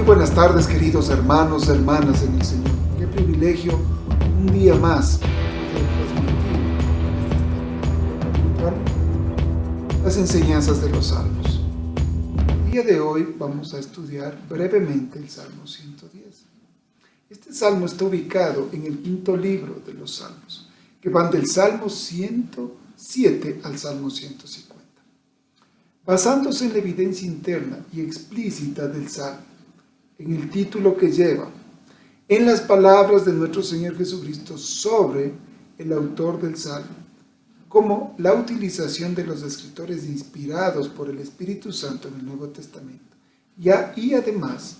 buenas tardes, queridos hermanos, hermanas en el Señor. Qué privilegio, un día más, las enseñanzas de los Salmos. El día de hoy vamos a estudiar brevemente el Salmo 110. Este salmo está ubicado en el quinto libro de los Salmos, que van del Salmo 107 al Salmo 150. Basándose en la evidencia interna y explícita del Salmo, en el título que lleva, en las palabras de nuestro Señor Jesucristo sobre el autor del Salmo, como la utilización de los escritores inspirados por el Espíritu Santo en el Nuevo Testamento, y además,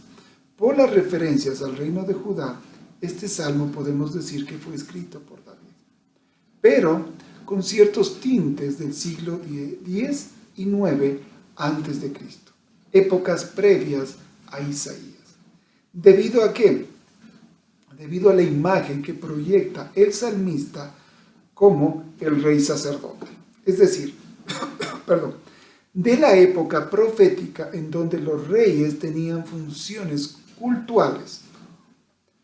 por las referencias al reino de Judá, este Salmo podemos decir que fue escrito por David, pero con ciertos tintes del siglo X y IX antes de Cristo, épocas previas a Isaías. ¿Debido a qué? Debido a la imagen que proyecta el salmista como el rey sacerdote. Es decir, de la época profética en donde los reyes tenían funciones cultuales,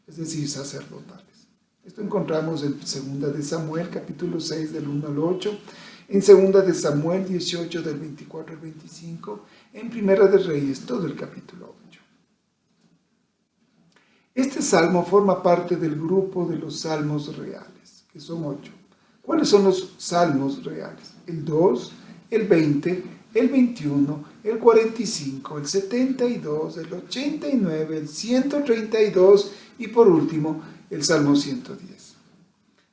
es decir, sacerdotales. Esto encontramos en 2 de Samuel, capítulo 6, del 1 al 8, en 2 de Samuel 18, del 24 al 25, en Primera de Reyes, todo el capítulo 8. Este salmo forma parte del grupo de los salmos reales, que son 8. ¿Cuáles son los salmos reales? El 2, el 20, el 21, el 45, el 72, el 89, el 132 y por último el Salmo 110.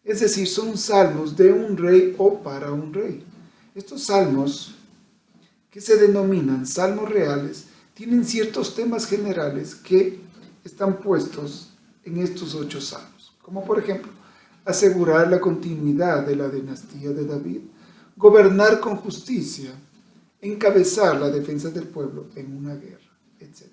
Es decir, son salmos de un rey o para un rey. Estos salmos, que se denominan salmos reales, tienen ciertos temas generales que están puestos en estos 8 salmos, como por ejemplo, asegurar la continuidad de la dinastía de David, gobernar con justicia, encabezar la defensa del pueblo en una guerra, etc.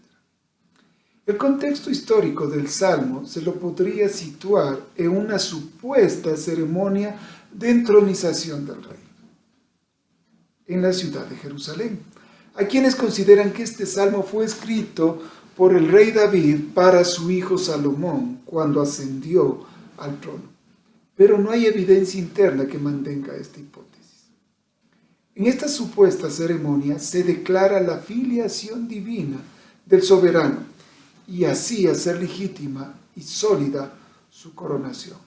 El contexto histórico del salmo se lo podría situar en una supuesta ceremonia de entronización del rey en la ciudad de Jerusalén. Hay quienes consideran que este salmo fue escrito por el rey David para su hijo Salomón cuando ascendió al trono, pero no hay evidencia interna que mantenga esta hipótesis. En esta supuesta ceremonia se declara la filiación divina del soberano y así hacer legítima y sólida su coronación.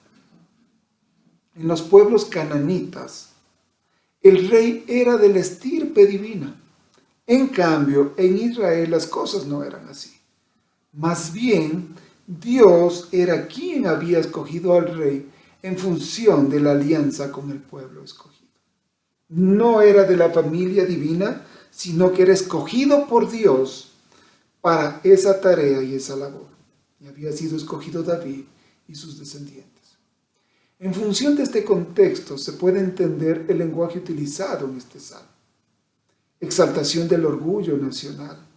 En los pueblos cananitas, el rey era de la estirpe divina. En cambio, en Israel las cosas no eran así. Más bien, Dios era quien había escogido al rey en función de la alianza con el pueblo escogido. No era de la familia divina, sino que era escogido por Dios para esa tarea y esa labor. Y había sido escogido David y sus descendientes. En función de este contexto se puede entender el lenguaje utilizado en este salmo. Exaltación del orgullo nacional,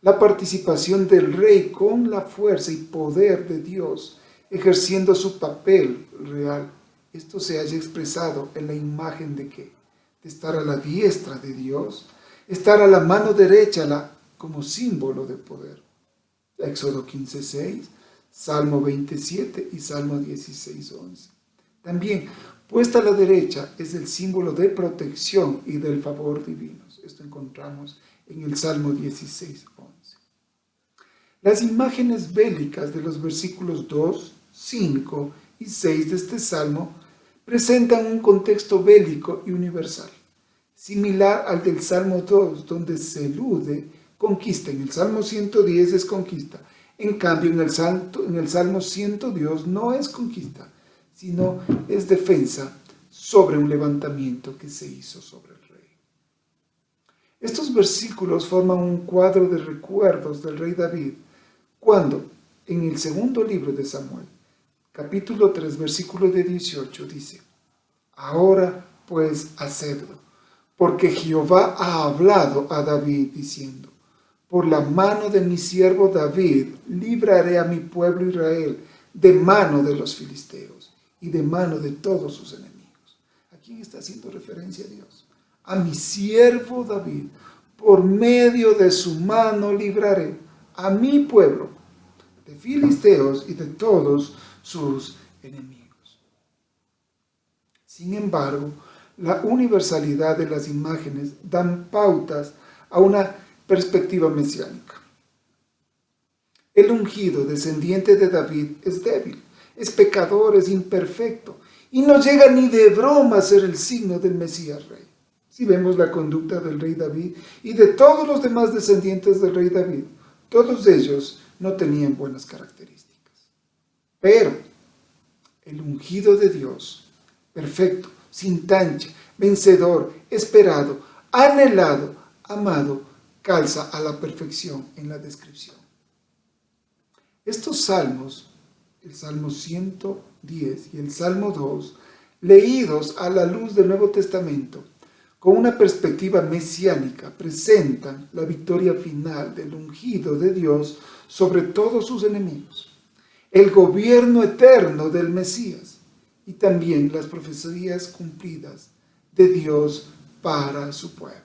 la participación del rey con la fuerza y poder de Dios, ejerciendo su papel real. Esto se haya expresado en la imagen de ¿qué? De estar a la diestra de Dios, estar a la mano derecha como símbolo de poder. Éxodo 15:6, Salmo 27 y Salmo 16:11. También, puesta a la derecha es el símbolo de protección y del favor divinos. Esto encontramos en el Salmo 16:11. Las imágenes bélicas de los versículos 2, 5 y 6 de este salmo presentan un contexto bélico y universal, similar al del Salmo 2, donde se elude conquista. En el Salmo 110 es conquista. En cambio, en el Salmo 110 no es conquista, sino es defensa sobre un levantamiento que se hizo sobre el rey. Estos versículos forman un cuadro de recuerdos del rey David, cuando en el segundo libro de Samuel, capítulo 3, versículo de 18, dice: Ahora pues hacedlo, porque Jehová ha hablado a David diciendo: Por la mano de mi siervo David libraré a mi pueblo Israel de mano de los filisteos y de mano de todos sus enemigos. ¿A quién está haciendo referencia a Dios? A mi siervo David. Por medio de su mano libraré a mi pueblo de filisteos y de todos sus enemigos. Sin embargo, la universalidad de las imágenes dan pautas a una perspectiva mesiánica. El ungido, descendiente de David, es débil, es pecador, es imperfecto, y no llega ni de broma a ser el signo del Mesías Rey. Si vemos la conducta del rey David y de todos los demás descendientes del rey David, todos ellos no tenían buenas características. Pero el ungido de Dios, perfecto, sin tacha, vencedor, esperado, anhelado, amado, calza a la perfección en la descripción. Estos salmos, el Salmo 110 y el Salmo 2, leídos a la luz del Nuevo Testamento, con una perspectiva mesiánica, presentan la victoria final del ungido de Dios sobre todos sus enemigos, el gobierno eterno del Mesías y también las profecías cumplidas de Dios para su pueblo.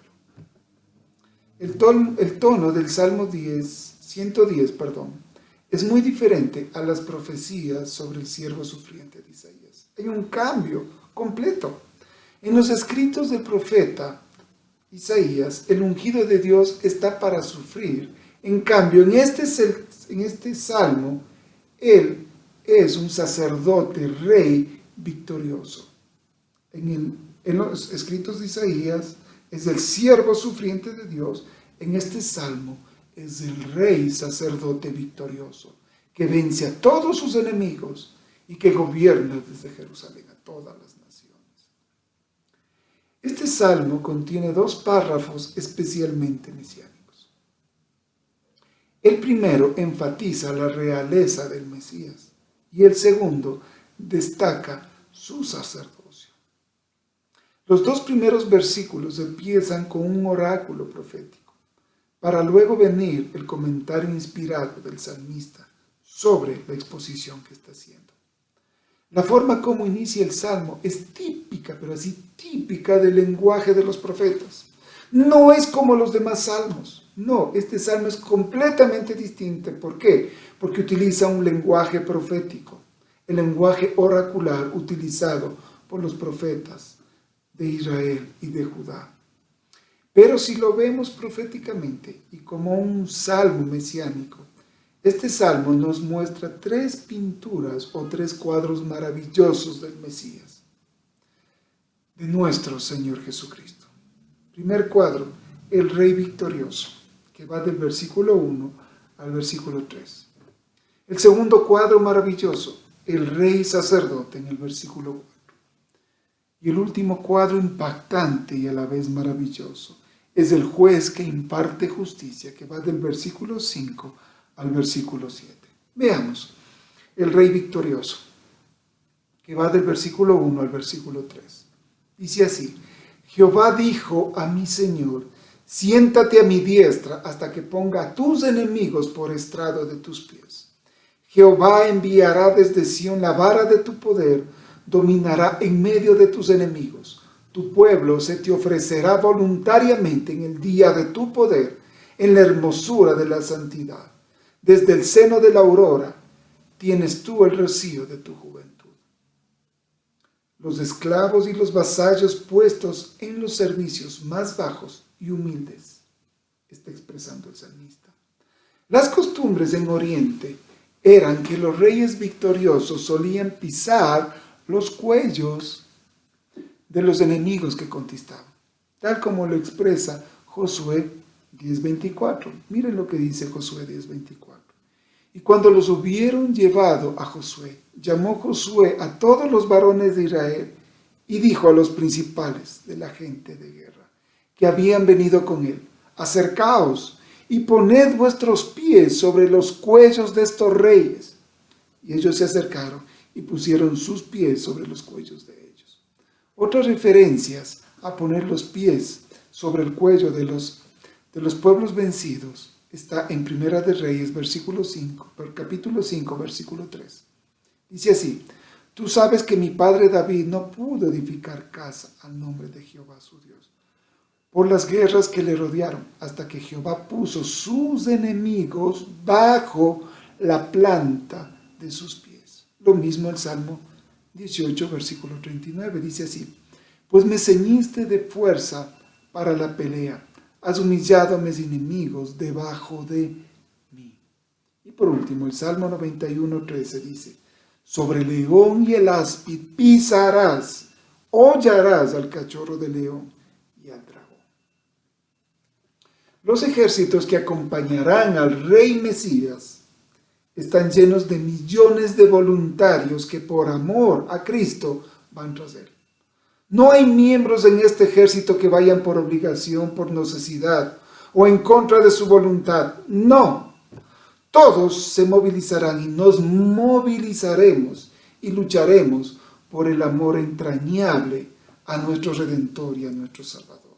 El tono del Salmo 110, es muy diferente a las profecías sobre el siervo sufriente de Isaías. Hay un cambio completo. En los escritos del profeta Isaías, el ungido de Dios está para sufrir. En cambio, en este salmo, él es un sacerdote, rey victorioso. En los escritos de Isaías es el siervo sufriente de Dios. En este salmo es el rey sacerdote victorioso, que vence a todos sus enemigos y que gobierna desde Jerusalén a todas las naciones. Este salmo contiene dos párrafos especialmente mesiánicos. El primero enfatiza la realeza del Mesías y el segundo destaca su sacerdocio. Los dos primeros versículos empiezan con un oráculo profético, para luego venir el comentario inspirado del salmista sobre la exposición que está haciendo. La forma como inicia el salmo es típica, pero así típica del lenguaje de los profetas. No es como los demás salmos. No, este salmo es completamente distinto. ¿Por qué? Porque utiliza un lenguaje profético, el lenguaje oracular utilizado por los profetas de Israel y de Judá. Pero si lo vemos proféticamente y como un salmo mesiánico, este salmo nos muestra tres pinturas o tres cuadros maravillosos del Mesías, de nuestro Señor Jesucristo. Primer cuadro, el Rey victorioso, que va del versículo 1 al versículo 3. El segundo cuadro maravilloso, el Rey sacerdote, en el versículo 4. Y el último cuadro impactante y a la vez maravilloso, es el juez que imparte justicia, que va del versículo 5 al versículo 7. Veamos, el Rey victorioso, que va del versículo 1 al versículo 3. Dice así: Jehová dijo a mi Señor, siéntate a mi diestra hasta que ponga a tus enemigos por estrado de tus pies. Jehová enviará desde Sión la vara de tu poder, dominará en medio de tus enemigos. Tu pueblo se te ofrecerá voluntariamente en el día de tu poder, en la hermosura de la santidad. Desde el seno de la aurora tienes tú el rocío de tu juventud. Los esclavos y los vasallos puestos en los servicios más bajos y humildes, está expresando el salmista. Las costumbres en Oriente eran que los reyes victoriosos solían pisar los cuellos de los enemigos que conquistaban, tal como lo expresa Josué 10:24. Miren lo que dice Josué 10:24. Y cuando los hubieron llevado a Josué, llamó Josué a todos los varones de Israel y dijo a los principales de la gente de guerra que habían venido con él: acercaos y poned vuestros pies sobre los cuellos de estos reyes. Y ellos se acercaron y pusieron sus pies sobre los cuellos de ellos. Otras referencias a poner los pies sobre el cuello de los pueblos vencidos está en Primera de Reyes, capítulo 5, versículo 3. Dice así: tú sabes que mi padre David no pudo edificar casa al nombre de Jehová su Dios, por las guerras que le rodearon, hasta que Jehová puso sus enemigos bajo la planta de sus pies. Lo mismo el Salmo 18, versículo 39, dice así: pues me ceñiste de fuerza para la pelea, has humillado a mis enemigos debajo de mí. Y por último, el Salmo 91, 13 dice: sobre el león y el áspid pisarás, hollarás al cachorro de león y al dragón. Los ejércitos que acompañarán al rey Mesías están llenos de millones de voluntarios que por amor a Cristo van tras él. No hay miembros en este ejército que vayan por obligación, por necesidad o en contra de su voluntad. No, todos se movilizarán y nos movilizaremos y lucharemos por el amor entrañable a nuestro Redentor y a nuestro Salvador.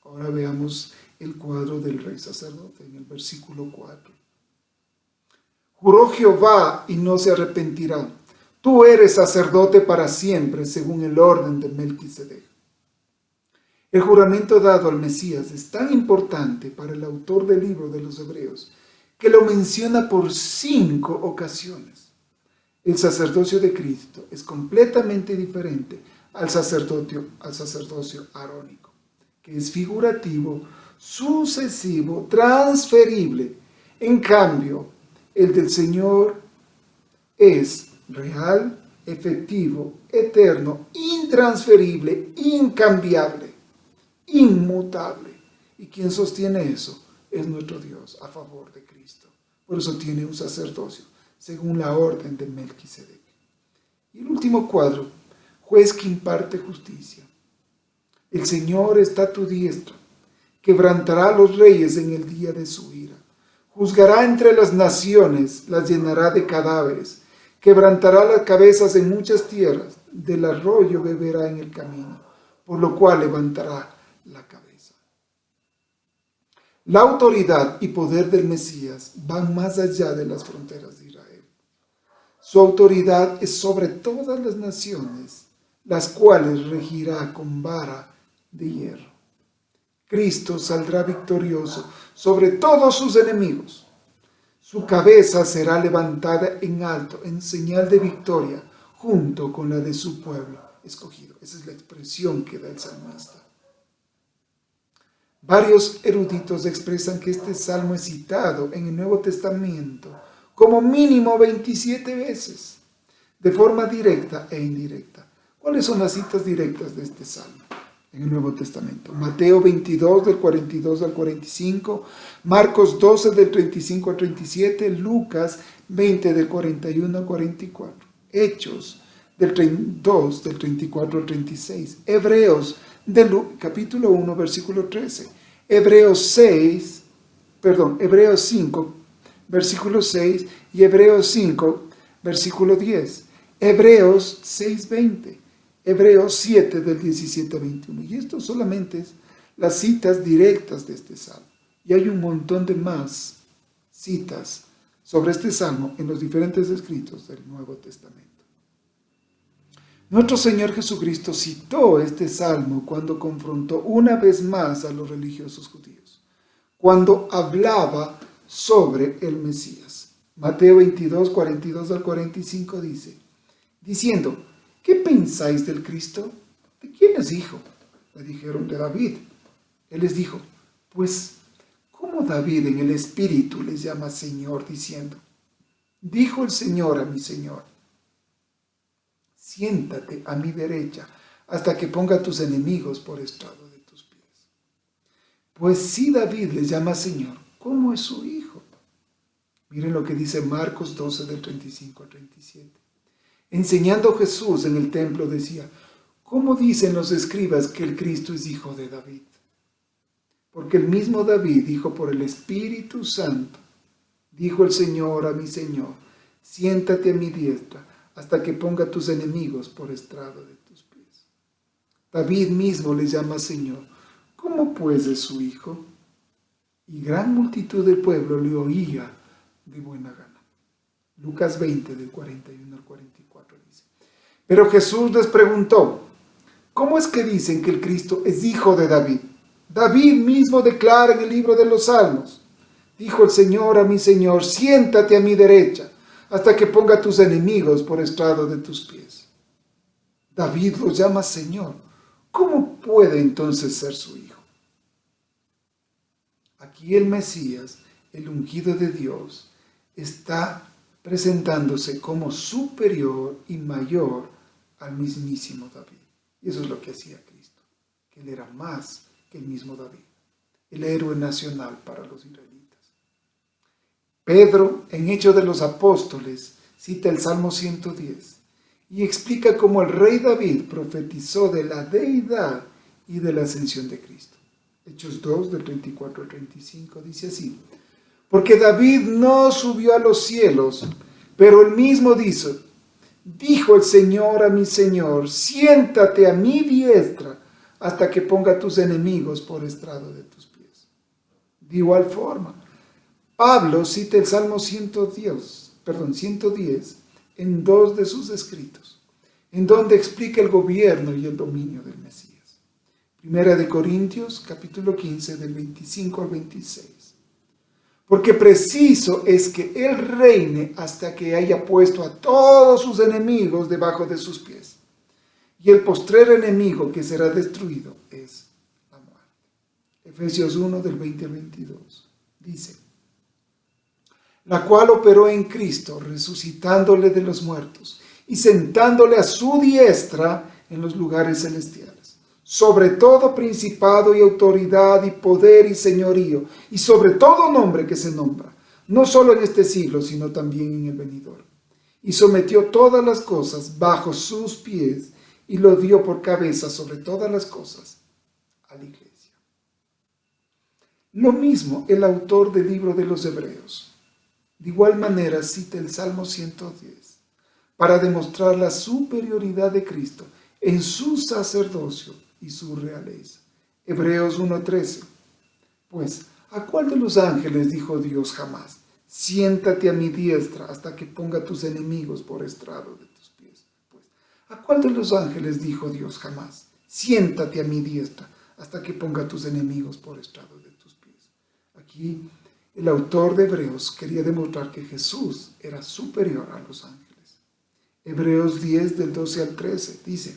Ahora veamos el cuadro del rey sacerdote en el versículo 4. Juró Jehová y no se arrepentirá: tú eres sacerdote para siempre, según el orden de Melquisedec. El juramento dado al Mesías es tan importante para el autor del libro de los Hebreos que lo menciona por 5 ocasiones. El sacerdocio de Cristo es completamente diferente al sacerdocio arónico, que es figurativo, sucesivo, transferible. En cambio, el del Señor es real, efectivo, eterno, intransferible, incambiable, inmutable. ¿Y quien sostiene eso? Es nuestro Dios a favor de Cristo. Por eso tiene un sacerdocio, según la orden de Melquisedec. Y el último cuadro: juez que imparte justicia. El Señor está a tu diestra, quebrantará a los reyes en el día de su ira. Juzgará entre las naciones, las llenará de cadáveres. Quebrantará las cabezas en muchas tierras, del arroyo beberá en el camino, por lo cual levantará la cabeza. La autoridad y poder del Mesías van más allá de las fronteras de Israel. Su autoridad es sobre todas las naciones, las cuales regirá con vara de hierro. Cristo saldrá victorioso sobre todos sus enemigos. Su cabeza será levantada en alto, en señal de victoria, junto con la de su pueblo escogido. Esa es la expresión que da el salmista. Varios eruditos expresan que este salmo es citado en el Nuevo Testamento como mínimo 27 veces, de forma directa e indirecta. ¿Cuáles son las citas directas de este salmo en el Nuevo Testamento? Mateo 22, del 42 al 45, Marcos 12, del 35 al 37, Lucas 20, del 41 al 44, Hechos del 2, del 34 al 36, Hebreos capítulo 1, versículo 13, Hebreos 5, versículo 6 y Hebreos 5, versículo 10, Hebreos 6, 20, Hebreos 7, del 17 al 21. Y esto solamente es las citas directas de este salmo. Y hay un montón de más citas sobre este salmo en los diferentes escritos del Nuevo Testamento. Nuestro Señor Jesucristo citó este salmo cuando confrontó una vez más a los religiosos judíos, cuando hablaba sobre el Mesías. Mateo 22, 42 al 45 dice, diciendo: ¿qué pensáis del Cristo? ¿De quién es hijo? Le dijeron: de David. Él les dijo: pues, ¿cómo David en el Espíritu les llama Señor, diciendo: dijo el Señor a mi Señor, siéntate a mi derecha hasta que ponga a tus enemigos por estrado de tus pies? Pues si David les llama Señor, ¿cómo es su hijo? Miren lo que dice Marcos 12, del 35 al 37. Enseñando Jesús en el templo decía: ¿cómo dicen los escribas que el Cristo es hijo de David? Porque el mismo David dijo por el Espíritu Santo: dijo el Señor a mi Señor, siéntate a mi diestra hasta que ponga a tus enemigos por estrado de tus pies. David mismo le llama Señor. ¿Cómo pues es su hijo? Y gran multitud del pueblo le oía de buena gana. Lucas 20, del 41 al 44 dice. Pero Jesús les preguntó: ¿cómo es que dicen que el Cristo es hijo de David? David mismo declara en el libro de los Salmos: Dijo el Señor a mi Señor, siéntate a mi derecha, hasta que ponga a tus enemigos por estrado de tus pies. David lo llama Señor. ¿Cómo puede entonces ser su hijo? Aquí el Mesías, el ungido de Dios, está presentándose como superior y mayor al mismísimo David. Y eso es lo que hacía Cristo, que él era más que el mismo David, el héroe nacional para los israelitas. Pedro, en Hechos de los Apóstoles, cita el Salmo 110 y explica cómo el rey David profetizó de la deidad y de la ascensión de Cristo. Hechos 2, del 34 al 35, dice así: porque David no subió a los cielos, pero él mismo dijo el Señor a mi Señor, siéntate a mi diestra hasta que ponga tus enemigos por estrado de tus pies. De igual forma, Pablo cita el Salmo 110 en dos de sus escritos, en donde explica el gobierno y el dominio del Mesías. Primera de Corintios, capítulo 15, del 25 al 26. Porque preciso es que él reine hasta que haya puesto a todos sus enemigos debajo de sus pies. Y el postrer enemigo que será destruido es la muerte. Efesios 1, del 20 al 22. Dice: la cual operó en Cristo, resucitándole de los muertos y sentándole a su diestra en los lugares celestiales, sobre todo principado y autoridad y poder y señorío, y sobre todo nombre que se nombra, no solo en este siglo, sino también en el venidero. Y sometió todas las cosas bajo sus pies, y lo dio por cabeza sobre todas las cosas a la iglesia. Lo mismo el autor del libro de los Hebreos. De igual manera cita el Salmo 110 para demostrar la superioridad de Cristo en su sacerdocio y su realeza. Hebreos 1:13. Pues, ¿a cuál de los ángeles dijo Dios jamás: siéntate a mi diestra hasta que ponga tus enemigos por estrado de tus pies? Pues, ¿a cuál de los ángeles dijo Dios jamás: siéntate a mi diestra hasta que ponga tus enemigos por estrado de tus pies? Aquí el autor de Hebreos quería demostrar que Jesús era superior a los ángeles. Hebreos 10, del 12 al 13 dice: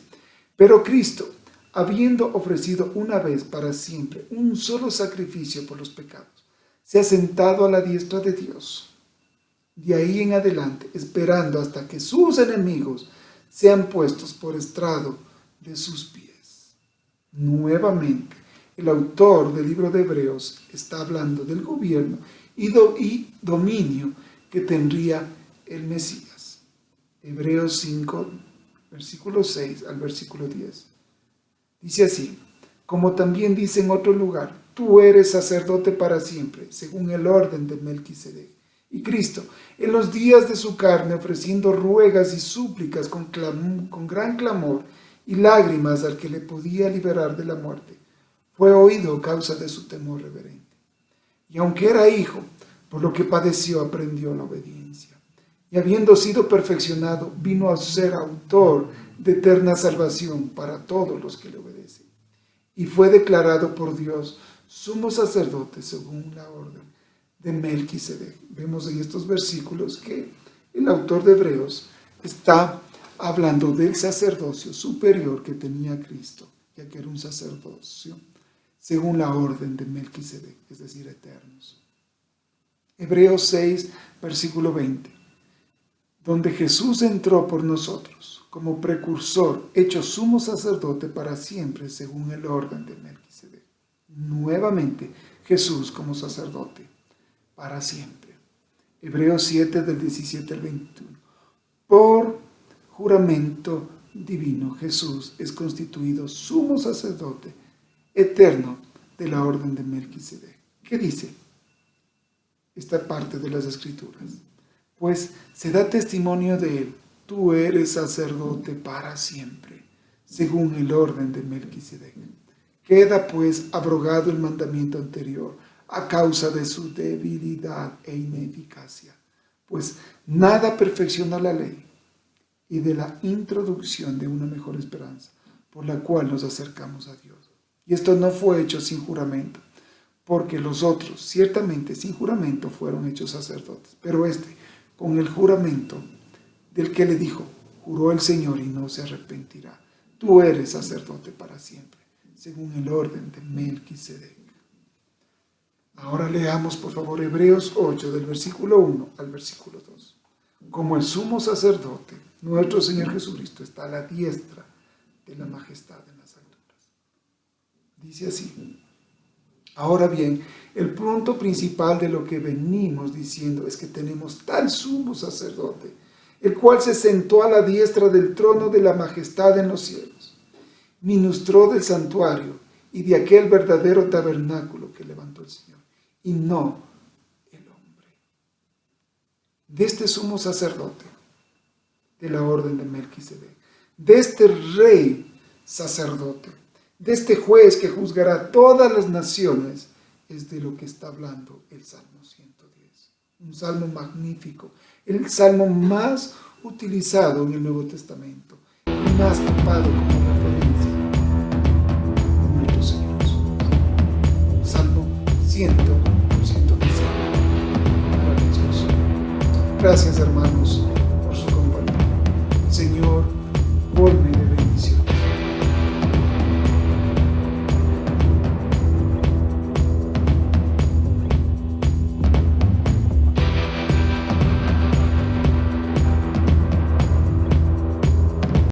pero Cristo, habiendo ofrecido una vez para siempre un solo sacrificio por los pecados, se ha sentado a la diestra de Dios. De ahí en adelante, esperando hasta que sus enemigos sean puestos por estrado de sus pies. Nuevamente, el autor del libro de Hebreos está hablando del gobierno y dominio que tendría el Mesías. Hebreos 5, versículo 6 al versículo 10. Dice así: como también dice en otro lugar, tú eres sacerdote para siempre, según el orden de Melquisedec. Y Cristo, en los días de su carne, ofreciendo ruegas y súplicas con gran clamor y lágrimas al que le podía liberar de la muerte, fue oído a causa de su temor reverente. Y aunque era hijo, por lo que padeció aprendió la obediencia. Y habiendo sido perfeccionado, vino a ser autor de eterna salvación para todos los que le obedecen. Y fue declarado por Dios sumo sacerdote según la orden de Melquisedec. Vemos en estos versículos que el autor de Hebreos está hablando del sacerdocio superior que tenía Cristo, ya que era un sacerdocio según la orden de Melquisedec, es decir, eternos. Hebreos 6, versículo 20, donde Jesús entró por nosotros como precursor, hecho sumo sacerdote para siempre según el orden de Melquisedec. Nuevamente, Jesús como sacerdote para siempre. Hebreos 7, del 17 al 21. Por juramento divino, Jesús es constituido sumo sacerdote eterno de la orden de Melquisedec. ¿Qué dice esta parte de las Escrituras? Pues se da testimonio de él: tú eres sacerdote para siempre, según el orden de Melquisedec. Queda pues abrogado el mandamiento anterior a causa de su debilidad e ineficacia, pues nada perfecciona la ley, y de la introducción de una mejor esperanza, por la cual nos acercamos a Dios. Y esto no fue hecho sin juramento, porque los otros, ciertamente sin juramento, fueron hechos sacerdotes, pero este, con el juramento del que le dijo, juró el Señor y no se arrepentirá. Tú eres sacerdote para siempre, según el orden de Melquisedec. Ahora leamos, por favor, Hebreos 8, del versículo 1 al versículo 2. Como el sumo sacerdote, nuestro Señor Jesucristo está a la diestra de la majestad en las alturas. Dice así: ahora bien, el punto principal de lo que venimos diciendo es que tenemos tal sumo sacerdote, el cual se sentó a la diestra del trono de la majestad en los cielos, ministró del santuario y de aquel verdadero tabernáculo que levantó el Señor, y no el hombre. De este sumo sacerdote, de la orden de Melquisedec, de este rey sacerdote, de este juez que juzgará todas las naciones, es de lo que está hablando el Salmo 110. Un salmo magnífico, el salmo más utilizado en el Nuevo Testamento y más tomado como referencia de nuestro Señor Jesús. Salmo 100, maravilloso. Gracias, hermanos.